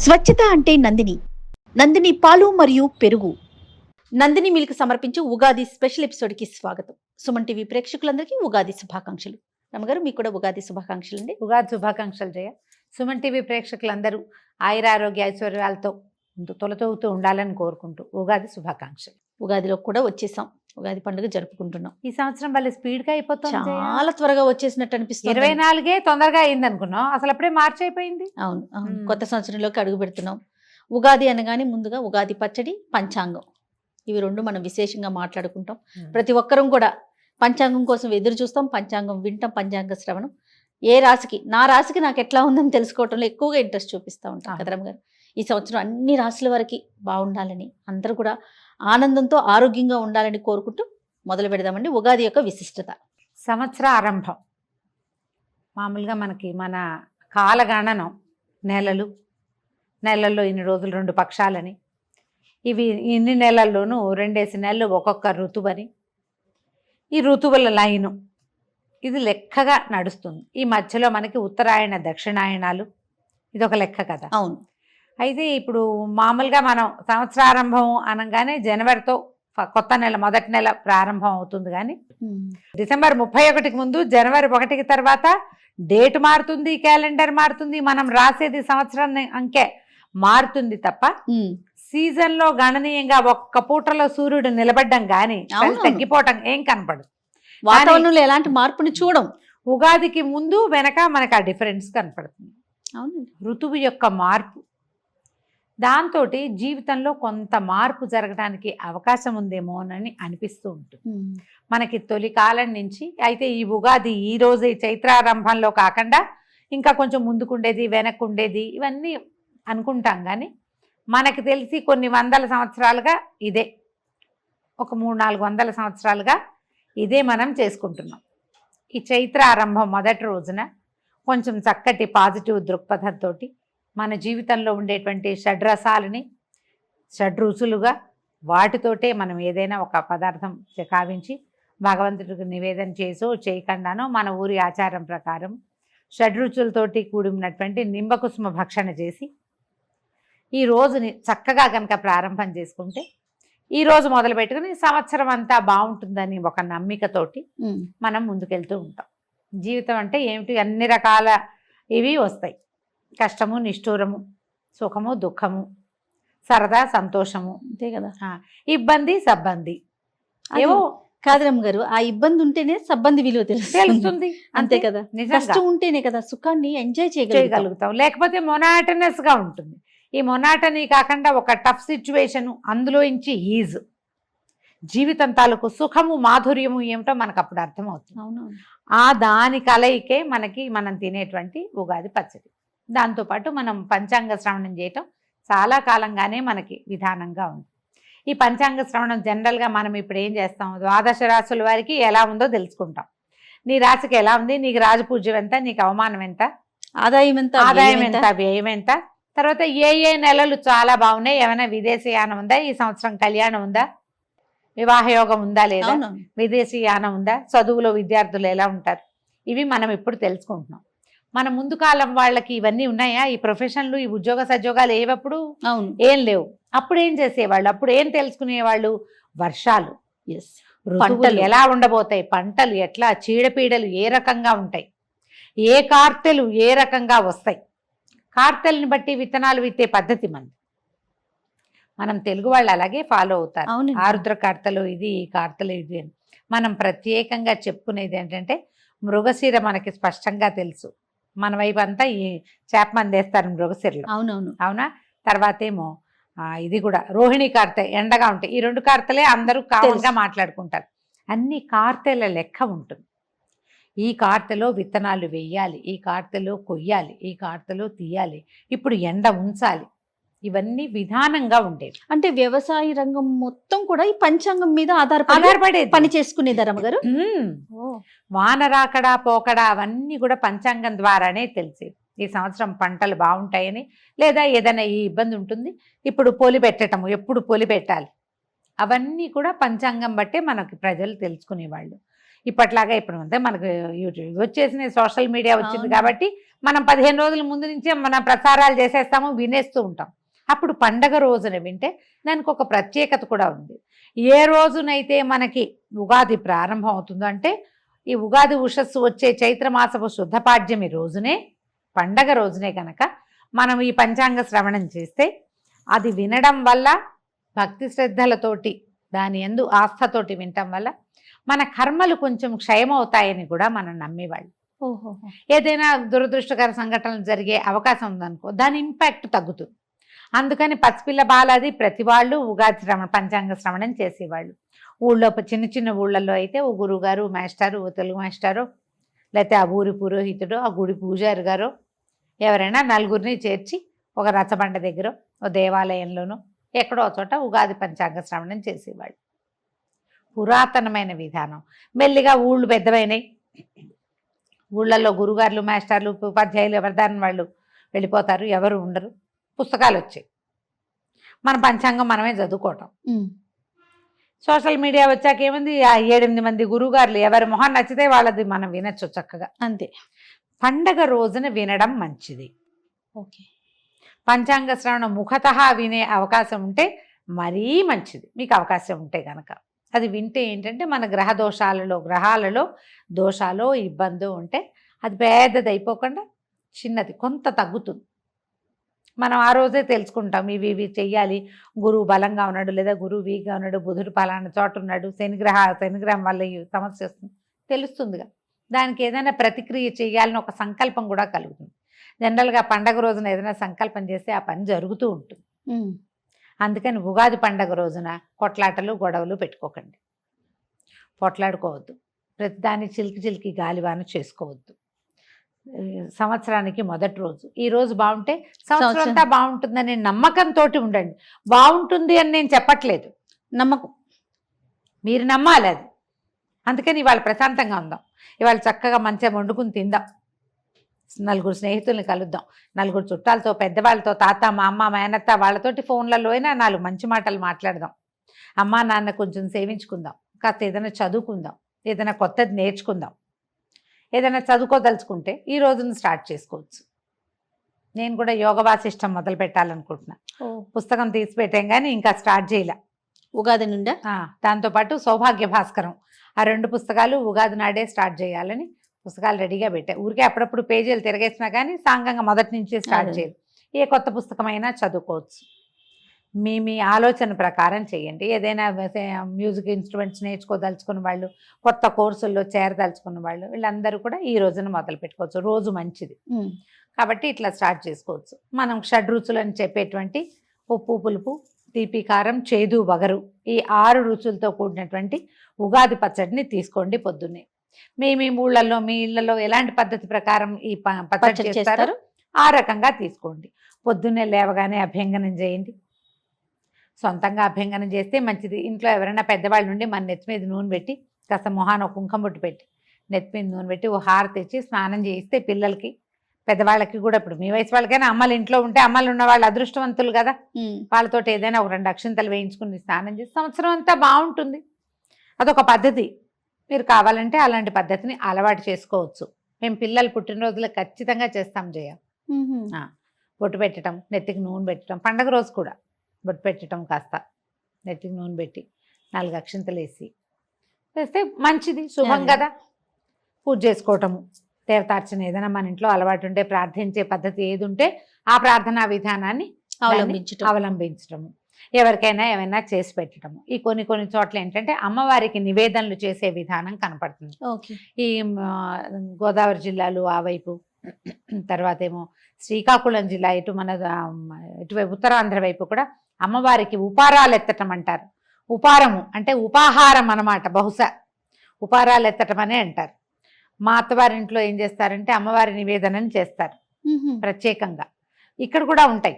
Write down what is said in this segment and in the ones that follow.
స్వచ్ఛత అంటే నందిని. నందిని పాలు మరియు పెరుగు. నందిని మిల్క్ సమర్పించు ఉగాది స్పెషల్ ఎపిసోడ్కి స్వాగతం. సుమన్ టీవీ ప్రేక్షకులందరికీ ఉగాది శుభాకాంక్షలు. రమగారు మీకు కూడా ఉగాది శుభాకాంక్షలు అండి. ఉగాది శుభాకాంక్షలు జయ. సుమన్ టీవీ ప్రేక్షకులందరూ ఆయురారోగ్య ఐశ్వర్యాలతో తొలతూగుతూ ఉండాలని కోరుకుంటూ ఉగాది శుభాకాంక్షలు. ఉగాదిలో కూడా వచ్చేసాం. ఉగాది పండుగ జరుపుకుంటున్నాం. ఈ సంవత్సరం వాళ్ళ స్పీడ్గా అయిపోతుంది, చాలా త్వరగా వచ్చేసినట్టు అనిపిస్తుంది. 24 తొందరగా అయింది అనుకున్నాం, అసలు అప్పుడే మార్చి అయిపోయింది. అవును, కొత్త సంవత్సరంలోకి అడుగు పెడుతున్నాం. ఉగాది అనగానే ముందుగా ఉగాది పచ్చడి, పంచాంగం, ఇవి రెండు మనం విశేషంగా మాట్లాడుకుంటాం. ప్రతి ఒక్కరం కూడా పంచాంగం కోసం ఎదురు చూస్తాం, పంచాంగం వింటాం, పంచాంగ శ్రవణం. ఏ రాశికి, నా రాశికి నాకు ఎట్లా ఉందని తెలుసుకోవటంలో ఎక్కువగా ఇంట్రెస్ట్ చూపిస్తూ ఉంటాం కదరమ్మ గారు. ఈ సంవత్సరం అన్ని రాశుల వరకు బాగుండాలని, అందరూ కూడా ఆనందంతో ఆరోగ్యంగా ఉండాలని కోరుకుంటూ మొదలు పెడదామండి. ఉగాది యొక్క విశిష్టత. సంవత్సర ఆరంభం మామూలుగా మనకి మన కాలగణనం నెలల్లో ఇన్ని రోజులు 2 పక్షాలని, ఇవి ఇన్ని నెలల్లోనూ 2 నెలలు ఒక్కొక్క ఋతువని, ఈ ఋతువుల లైను ఇది లెక్కగా నడుస్తుంది. ఈ మధ్యలో మనకి ఉత్తరాయణ దక్షిణాయనాలు, ఇది ఒక లెక్క కదా. అవును. అయితే ఇప్పుడు మామూలుగా మనం సంవత్సరారంభం అనగానే జనవరితో కొత్త నెల, మొదటి నెల ప్రారంభం అవుతుంది. కానీ డిసెంబర్ 31కి ముందు జనవరి 1కి తర్వాత డేట్ మారుతుంది, క్యాలెండర్ మారుతుంది, మనం రాసేది సంవత్సరాన్ని అంకె మారుతుంది తప్ప సీజన్లో గణనీయంగా ఒక్క పూటలో సూర్యుడు నిలబడ్డం కానీ తగ్గిపోవటం ఏం కనపడదు. వాతావరణంలో ఎలాంటి మార్పుని చూడం. ఉగాదికి ముందు వెనక మనకు ఆ డిఫరెన్స్ కనపడుతుంది. అవును, ఋతువు యొక్క మార్పు, దాంతో జీవితంలో కొంత మార్పు జరగడానికి అవకాశం ఉందేమోనని అనిపిస్తూ ఉంటుంది మనకి తొలి కాలం నుంచి. అయితే ఈ ఉగాది ఈ రోజు చైత్రారంభంలో కాకుండా ఇంకా కొంచెం ముందుకుండేది, వెనక్కుండేది, ఇవన్నీ అనుకుంటాం. కానీ మనకి తెలిసి కొన్ని వందల సంవత్సరాలుగా ఇదే, ఒక 300-400 సంవత్సరాలుగా ఇదే మనం చేసుకుంటున్నాం. ఈ చైత్రారంభం మొదటి రోజున కొంచెం చక్కటి పాజిటివ్ దృక్పథంతో మన జీవితంలో ఉండేటువంటి షడ్రసాలని షడ్రుచులుగా వాటితోటే మనం ఏదైనా ఒక పదార్థం కావించి భగవంతుడికి నివేదన చేసో చేయకుండానో మన ఊరి ఆచారం ప్రకారం షడ్రుచులతోటి కూడి ఉన్నటువంటి నింబకుసుమ భక్షణ చేసి ఈ రోజుని చక్కగా కనుక ప్రారంభం చేసుకుంటే ఈ రోజు మొదలు పెట్టుకుని సంవత్సరం అంతా బాగుంటుందని ఒక నమ్మికతోటి మనం ముందుకెళ్తూ ఉంటాం. జీవితం అంటే ఏమిటి, అన్ని రకాల ఇవి వస్తాయి. కష్టము, నిష్ఠూరము, సుఖము, దుఃఖము, సరదా, సంతోషము, అంతే కదా. ఇబ్బంది, సబ్బంది, ఏవో కాదరమ్మ గారు. ఆ ఇబ్బంది ఉంటేనే సబ్బంది విలువ తెలుస్తుంది. అంతే కదా. కష్టం ఉంటేనే కదా సుఖాన్ని ఎంజాయ్ చేయగలుగుతాం. లేకపోతే మొనాటనస్ గా ఉంటుంది. ఈ మొనాటనీ కాకుండా ఒక టఫ్ సిచ్యువేషన్, అందులో నుంచి ఈజ్, జీవితం తాలూకు సుఖము, మాధుర్యము ఏమిటో మనకు అప్పుడు అర్థమవుతుంది. అవును. ఆ దాని కలయికే మనం తినేటువంటి ఉగాది పచ్చడి. దాంతోపాటు మనం పంచాంగ శ్రవణం చేయటం చాలా కాలంగానే మనకి విధానంగా ఉంది. ఈ పంచాంగ శ్రవణం జనరల్గా మనం ఇప్పుడు ఏం చేస్తాం, 12 రాశుల వారికి ఎలా ఉందో తెలుసుకుంటాం. నీ రాశికి ఎలా ఉంది, నీకు రాజపూజ్యం ఎంత, నీకు అవమానం ఎంత, ఆదాయం ఎంత, వ్యయం ఎంత, తర్వాత ఏ నెలలు చాలా బాగున్నాయి, ఏమైనా విదేశీయానం ఉందా, ఈ సంవత్సరం కళ్యాణం ఉందా, వివాహయోగం ఉందా లేదా, విదేశీయానం ఉందా, చదువులో విద్యార్థులు ఎలా ఉంటారు, ఇవి మనం ఇప్పుడు తెలుసుకుంటున్నాం. మన ముందు కాలం వాళ్ళకి ఇవన్నీ ఉన్నాయా, ఈ ప్రొఫెషన్లు, ఈ ఉద్యోగ సద్యోగాలు ఏవప్పుడు ఏం లేవు. అప్పుడు ఏం చేసేవాళ్ళు, అప్పుడు ఏం తెలుసుకునేవాళ్ళు, వర్షాలు, పంటలు ఎలా ఉండబోతాయి, పంటలు ఎట్లా, చీడపీడలు ఏ రకంగా ఉంటాయి, ఏ కార్తెలు ఏ రకంగా వస్తాయి, కార్తెల్ని బట్టి విత్తనాలు విత్తే పద్ధతి మనం తెలుగు వాళ్ళు అలాగే ఫాలో అవుతారు. ఆరుద్ర కార్తెలు ఇది, ఈ కార్తెలు ఇది అని. మనం ప్రత్యేకంగా చెప్పుకునేది ఏంటంటే మృగశిర మనకి స్పష్టంగా తెలుసు. మన వైపు అంతా ఈ చేప మందేస్తారు మృగశిరలో. అవునా. తర్వాత ఏమో ఇది కూడా రోహిణి కార్తె, ఎండగా ఉంటాయి. ఈ 2 కార్తెలే అందరూ కామన్గా మాట్లాడుకుంటారు. అన్ని కార్తెల లెక్క ఉంటుంది. ఈ కార్తెలో విత్తనాలు వేయాలి, ఈ కార్తెలో కొయ్యాలి, ఈ కార్తెలో తీయాలి, ఇప్పుడు ఎండ ఉంచాలి, ఇవన్నీ విధానంగా ఉండేవి. అంటే వ్యవసాయ రంగం మొత్తం కూడా ఈ పంచాంగం మీద ఆధారపడే పని చేసుకునేదారమ్మ గారు. వానరాకడా పోకడా అవన్నీ కూడా పంచాంగం ద్వారానే తెలిసేది. ఈ సంవత్సరం పంటలు బాగుంటాయని, లేదా ఏదైనా ఈ ఇబ్బంది ఉంటుంది, ఇప్పుడు పొలి పెట్టటము, ఎప్పుడు పొలి పెట్టాలి, అవన్నీ కూడా పంచాంగం బట్టే మనకి ప్రజలు తెలుసుకునేవాళ్ళు. ఇప్పట్లాగా ఇప్పుడు అంతే మనకు యూట్యూబ్ వచ్చేసిన సోషల్ మీడియా వచ్చింది అవును. కాబట్టి మనం 15 రోజుల ముందు నుంచే మన ప్రసారాలు చేసేస్తాము, వినేస్తూ ఉంటాం. అప్పుడు పండగ రోజున వింటే దానికి ఒక ప్రత్యేకత కూడా ఉంది. ఏ రోజునైతే మనకి ఉగాది ప్రారంభం అవుతుందో అంటే ఈ ఉగాది ఉషస్సు వచ్చే చైత్రమాసపు శుద్ధపాడ్యమి రోజునే, పండగ రోజునే కనుక మనం ఈ పంచాంగ శ్రవణం చేస్తే అది వినడం వల్ల భక్తి శ్రద్ధలతోటి దాని యందు ఆస్థతోటి వినటం వల్ల మన కర్మలు కొంచెం క్షయమవుతాయని కూడా మనం నమ్మేవాళ్ళు. ఓహో. ఏదైనా దురదృష్టకర సంఘటనలు జరిగే అవకాశం ఉందనుకో దాని ఇంపాక్ట్ తగ్గుతుంది. అందుకని పసిపిల్ల బాలాది ప్రతి వాళ్ళు ఉగాది పంచాంగ శ్రవణం చేసేవాళ్ళు. ఊళ్ళో చిన్న చిన్న ఊళ్ళల్లో అయితే ఓ గురువుగారు మాస్టారు, ఓ తెలుగు మాస్టారు, లేకపోతే ఆ ఊరి పురోహితుడు, ఆ గుడి పూజారి గారు ఎవరైనా నలుగురిని చేర్చి ఒక రచ్చబండ దగ్గర, ఓ దేవాలయంలోనో ఎక్కడో చోట ఉగాది పంచాంగ శ్రవణం చేసేవాళ్ళు. పురాతనమైన విధానం. మెల్లిగా ఊళ్ళు పెద్దవైనాయి, ఊళ్ళల్లో గురుగారులు మాస్టర్లు ఉపాధ్యాయులు ఎవరిదాని వాళ్ళు వెళ్ళిపోతారు, ఎవరు ఉండరు, పుస్తకాలు వచ్చాయి, మన పంచాంగం మనమే చదువుకోవటం. సోషల్ మీడియా వచ్చాక ఏముంది, ఆ 7-8 మంది గురువుగారులు ఎవరి మొహం నచ్చితే వాళ్ళది మనం వినొచ్చు చక్కగా. అంతే. పండగ రోజున వినడం మంచిది. ఓకే. పంచాంగ శ్రవణం ముఖతః వినే అవకాశం ఉంటే మరీ మంచిది, మీకు అవకాశం ఉంటే కనుక. అది వింటే ఏంటంటే మన గ్రహాలలో దోషాలు ఇబ్బంది ఉంటే అది పెద్దది అయిపోకుండా చిన్నది కొంత తగ్గుతుంది. మనం ఆ రోజే తెలుసుకుంటాం ఇవి చెయ్యాలి, గురువు బలంగా ఉన్నాడు లేదా గురువు వీక్గా ఉన్నాడు, బుధుడు పలానా చోట ఉన్నాడు, శనిగ్రహం వల్ల ఈ సమస్య వస్తుంది తెలుస్తుందిగా. దానికి ఏదైనా ప్రతిక్రియ చేయాలని ఒక సంకల్పం కూడా కలుగుతుంది. జనరల్గా పండగ రోజున ఏదైనా సంకల్పం చేస్తే ఆ పని జరుగుతూ ఉంటుంది. అందుకని ఉగాది పండగ రోజున కొట్లాటలు గొడవలు పెట్టుకోకండి, పొట్లాడుకోవద్దు, ప్రతిదాన్ని చిలికి గాలివాన చేసుకోవద్దు. సంవత్సరానికి మొదటి రోజు ఈ రోజు బాగుంటే సంవత్సరం అంతా బాగుంటుందనే నమ్మకంతో ఉండండి. బాగుంటుంది అని నేను చెప్పట్లేదు, నమ్మకం మీరు నమ్మాలి అది. అందుకని ఇవాళ ప్రశాంతంగా ఉందాం, ఇవాళ చక్కగా మంచిగా వండుకుని తిందాం, నలుగురు స్నేహితుల్ని కలుద్దాం, నలుగురు చుట్టాలతో పెద్దవాళ్ళతో తాత మా అమ్మ మేనత్త వాళ్ళతోటి ఫోన్లలో అయినా 4 మంచి మాటలు మాట్లాడదాం, అమ్మా నాన్న కొంచెం సేవించుకుందాం, కాస్త ఏదైనా చదువుకుందాం, ఏదైనా కొత్తది నేర్చుకుందాం. ఏదైనా చదువుకోదలుచుకుంటే ఈ రోజున స్టార్ట్ చేసుకోవచ్చు. నేను కూడా యోగ వాసిష్టం మొదలు పెట్టాలనుకుంటున్నా, పుస్తకం తీసి పెట్టాం కానీ ఇంకా స్టార్ట్ చేయలే. ఉగాది నుండా దాంతోపాటు సౌభాగ్య భాస్కరం, ఆ 2 పుస్తకాలు ఉగాది నాడే స్టార్ట్ చేయాలని పుస్తకాలు రెడీగా పెట్టాయి. ఊరికే అప్పుడప్పుడు పేజీలు తిరగేసినా కానీ సాంగంగా మొదటి నుంచి స్టార్ట్ చేయాలి. ఏ కొత్త పుస్తకమైనా చదువుకోవచ్చు. మీ ఆలోచన ప్రకారం చేయండి. ఏదైనా మ్యూజిక్ ఇన్స్ట్రుమెంట్స్ నేర్చుకోదలుచుకున్న వాళ్ళు, కొత్త కోర్సుల్లో చేరదలుచుకున్న వాళ్ళు, వీళ్ళందరూ కూడా ఈ రోజున మొదలు పెట్టుకోవచ్చు. రోజు మంచిది కాబట్టి ఇట్లా స్టార్ట్ చేసుకోవచ్చు. మనం షడ్రుచులు అని చెప్పేటువంటి ఉప్పు పులుపు తీపి కారం చేదు వగరు ఈ 6 రుచులతో కూడినటువంటి ఉగాది పచ్చడిని తీసుకోండి పొద్దున్నే. మీ ఊళ్ళల్లో మీ ఇళ్లలో ఎలాంటి పద్ధతి ప్రకారం ఈ పచ్చడి చేస్తారు ఆ రకంగా తీసుకోండి. పొద్దున్నే లేవగానే అభ్యంగనం చేయండి. సొంతంగా అభ్యంగనం చేస్తే మంచిది. ఇంట్లో ఎవరైనా పెద్దవాళ్ళు నుండి మన నెత్తి మీద నూనె పెట్టి కాస్త మొహాన ఒక కుంకుమ బొట్టు పెట్టి నెత్తి మీద నూనె పెట్టి ఓ హార తెచ్చి స్నానం చేయిస్తే పిల్లలకి పెద్దవాళ్ళకి కూడా, ఇప్పుడు మీ వయసు వాళ్ళకైనా అమ్మలు ఇంట్లో ఉంటే అమ్మలు ఉన్న వాళ్ళు అదృష్టవంతులు కదా, వాళ్ళతోటి ఏదైనా ఒక 2 అక్షింతలు వేయించుకుని స్నానం చేసి సంవత్సరం అంతా బాగుంటుంది. అదొక పద్ధతి. మీరు కావాలంటే అలాంటి పద్ధతిని అలవాటు చేసుకోవచ్చు. మేము పిల్లలు పుట్టినరోజులు ఖచ్చితంగా చేస్తాం జయ. బొట్టు పెట్టడం, నెత్తికి నూనె పెట్టడం, పండగ రోజు కూడా బొట్టు పెట్టడం, కాస్త నెత్తికి నూనె పెట్టి 4 అక్షింతలు వేస్తే మంచిది, శుభం కదా. పూజ చేసుకోవటము, దేవతార్చన ఏదైనా మన ఇంట్లో అలవాటు ఉంటే ప్రార్థించే పద్ధతి ఏది ఉంటే ఆ ప్రార్థనా విధానాన్ని అవలంబించటము, ఎవరికైనా ఏమైనా చేసి పెట్టడము. ఈ కొన్ని చోట్ల ఏంటంటే అమ్మవారికి నివేదనలు చేసే విధానం కనపడుతుంది. ఈ గోదావరి జిల్లాలు ఆ వైపు, తర్వాత ఏమో శ్రీకాకుళం జిల్లా ఇటు మన ఇటువైపు ఉత్తరాంధ్ర వైపు కూడా అమ్మవారికి ఉపారాలు ఎత్తటం అంటారు. ఉపారము అంటే ఉపాహారం అన్నమాట, బహుశా ఉపారాలు ఎత్తటం అనే అంటారు. మా అత్తవారింట్లో ఏం చేస్తారంటే అమ్మవారి నివేదనని చేస్తారు ప్రత్యేకంగా. ఇక్కడ కూడా ఉంటాయి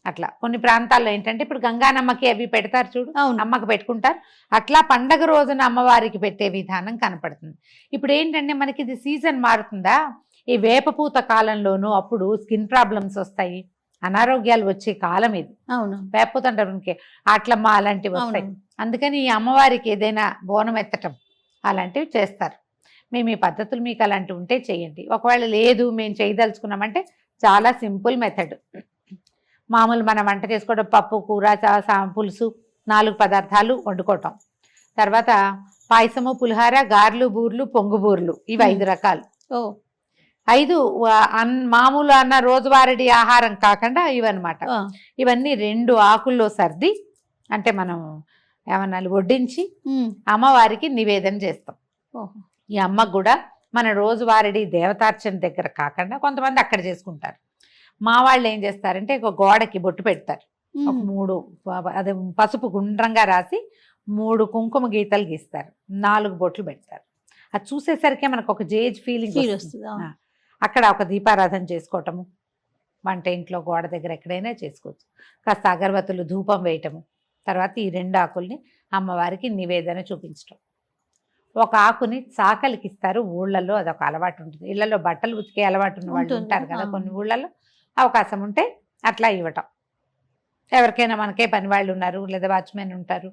అట్లా కొన్ని ప్రాంతాల్లో. ఏంటంటే ఇప్పుడు గంగానమ్మకి అవి పెడతారు చూడు, అమ్మకి పెట్టుకుంటారు. అట్లా పండగ రోజున అమ్మవారికి పెట్టే విధానం కనపడుతుంది. ఇప్పుడు ఏంటంటే మనకి ఇది సీజన్ మారుతుందా, ఈ వేపపూత కాలంలోనూ అప్పుడు స్కిన్ ప్రాబ్లమ్స్ వస్తాయి, అనారోగ్యాలు వచ్చే కాలం ఇది. అవును, వేపపూత అంటే అట్లమ్మ అలాంటివి వస్తాయి. అందుకని ఈ అమ్మవారికి ఏదైనా బోనం ఎత్తటం అలాంటివి చేస్తారు. మేము ఈ పద్ధతులు మీకు అలాంటి ఉంటే చేయండి. ఒకవేళ లేదు మేము చేయదలుచుకున్నామంటే చాలా సింపుల్ మెథడ్. మామూలు మనం వంట చేసుకోవడం పప్పు, కూర, పులుసు 4 పదార్థాలు వండుకోవటం. తర్వాత పాయసము, పులిహార, గారెలు, బూర్లు, పొంగు బూర్లు, ఇవి 5 రకాలు. ఓ 5 మామూలు అన్న రోజువారీ ఆహారం కాకుండా ఇవన్నమాట. ఆ, ఇవన్నీ 2 ఆకుల్లో సర్ది, అంటే మనం ఏమన్నా వడ్డించి ఉమ్, అమ్మవారికి నివేదన చేస్తాం. ఓహో, ఈ అమ్మకు కూడా మన రోజువారీ దేవతార్చన దగ్గర కాకుండా కొంతమంది అక్కడ చేసుకుంటారు. మా వాళ్ళు ఏం చేస్తారంటే ఒక గోడకి బొట్టు పెడతారు. ఒక ఉమ్, 3 అదే పసుపు గుండ్రంగా రాసి 3 కుంకుమ గీతలు గీస్తారు, 4 బొట్లు పెడతారు. అది చూసేసరికి మనకు ఒక జేజ్ ఫీలింగ్ ఫీల్ వస్తుంది. వస్తుంది. అక్కడ ఒక దీపారాధన చేసుకోవటము, వంట ఇంట్లో గోడ దగ్గర ఎక్కడైనా చేసుకోవచ్చు. కాస్త అగరబత్తులు, ధూపం వేయటము. తర్వాత ఈ 2 ఆకుల్ని అమ్మవారికి నివేదన చూపించటం. ఒక ఆకుని చాకలికి ఇస్తారు ఊళ్ళల్లో, అదొక అలవాటు ఉంటుంది. ఇళ్లలో బట్టలు ఉతికే అలవాటు ఉన్న వాళ్ళు ఉంటుంది. ఉంటారు కదా ఆ. కొన్ని ఊళ్ళల్లో. అవకాశం ఉంటే అట్లా ఇవ్వటం. ఎవరికైనా, మనకే పని వాళ్ళు ఉన్నారు లేదా వాచ్మెన్ ఉంటారు,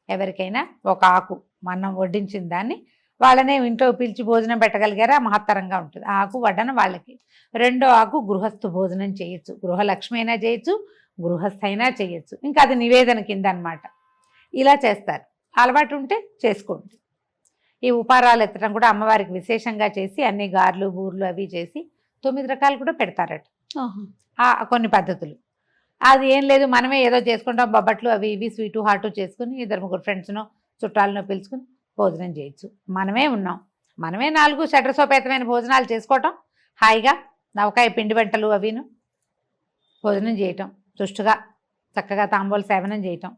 ఎవరికైనా ఒక ఆకు మనం వడ్డించిన దాన్ని వాళ్ళనే ఇంట్లో పిలిచి భోజనం పెట్టగలిగారా మహత్తరంగా ఉంటుంది. ఆ ఆకు వడ్డన వాళ్ళకి. 2వ ఆకు గృహస్థు భోజనం చేయొచ్చు, గృహలక్ష్మి అయినా చేయొచ్చు, గృహస్థ అయినా చేయొచ్చు. ఇంకా అది నివేదన కింద అన్నమాట. ఇలా చేస్తారు. అలవాటు ఉంటే చేసుకోండి. ఈ ఉపారాలు ఎత్తడం కూడా అమ్మవారికి విశేషంగా చేసి అన్ని గారెలు, బూర్లు అవి చేసి 9 రకాలు కూడా పెడతారట. ఆహా, కొన్ని పద్ధతులు. అది ఏం లేదు, మనమే ఏదో చేసుకుంటాం, బొబ్బట్లు అవి ఇవి స్వీటు హాటు చేసుకుని 2-3 ఫ్రెండ్స్నో చుట్టాలనో పిలుచుకుని భోజనం చేయొచ్చు. మనమే ఉన్నాం, మనమే 4 షడ్రసోపేతమైన భోజనాలు చేసుకోవటం, హాయిగా నవకాయ పిండి వంటలు అవిను భోజనం చేయటం, చుష్టుగా చక్కగా తాంబూల సేవనం చేయటం.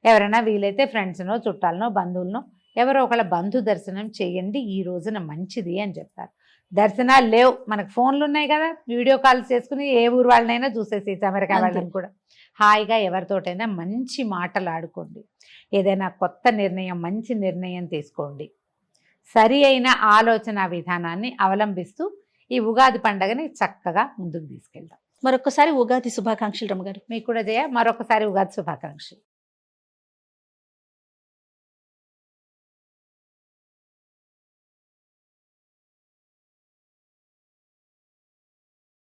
ఎవరైనా వీలైతే ఫ్రెండ్స్నో చుట్టాలనో బంధువులనో ఎవరో ఒకళ్ళ బంధు దర్శనం చేయండి, ఈ రోజున మంచిది అని చెప్తారు. దర్శనాలు లేవు, మనకు ఫోన్లు ఉన్నాయి కదా, వీడియో కాల్స్ చేసుకుని ఏ ఊరు వాళ్ళనైనా చూసేసేసి, అమెరికా అంతే. వాళ్ళని కూడా హాయిగా ఎవరితోటైనా మంచి మాటలు ఆడుకోండి. ఏదైనా కొత్త నిర్ణయం, మంచి నిర్ణయం తీసుకోండి. సరి అయిన ఆలోచన విధానాన్ని అవలంబిస్తూ ఈ ఉగాది పండుగని చక్కగా ముందుకు తీసుకెళ్దాం. మరొకసారి ఉగాది శుభాకాంక్షలు రమ్మగారు. మీకు కూడా జయ, మరొకసారి ఉగాది శుభాకాంక్షలు.